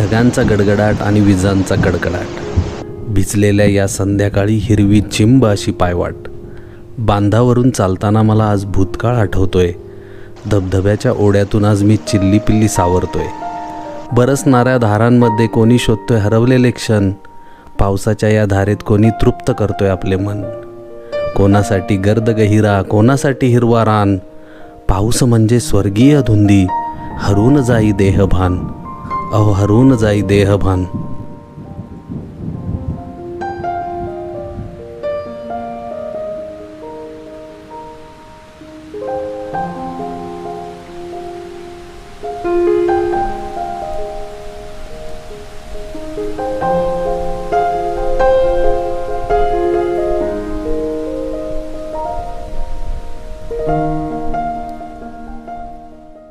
ढगांचा गडगडाट आणि विजांचा कडकडाट. भिजलेल्या या संध्याकाळी हिरवी चिंब अशी पायवाट. बांधावरून चालताना मला आज भूतकाळ आठवतोय. धबधब्याच्या ओढ्यातून आज मी चिल्लीपिल्ली सावरतोय. बरसणाऱ्या धारांमध्ये कोणी शोधतोय हरवलेले क्षण. पावसाच्या या धारेत कोणी तृप्त करतोय आपले मन. कोणासाठी गर्द गहिरा, कोणासाठी हिरवा रान. पाऊस म्हणजे स्वर्गीय धुंदी, हरून जाई देहभान. अहो हरून जाई देहभान.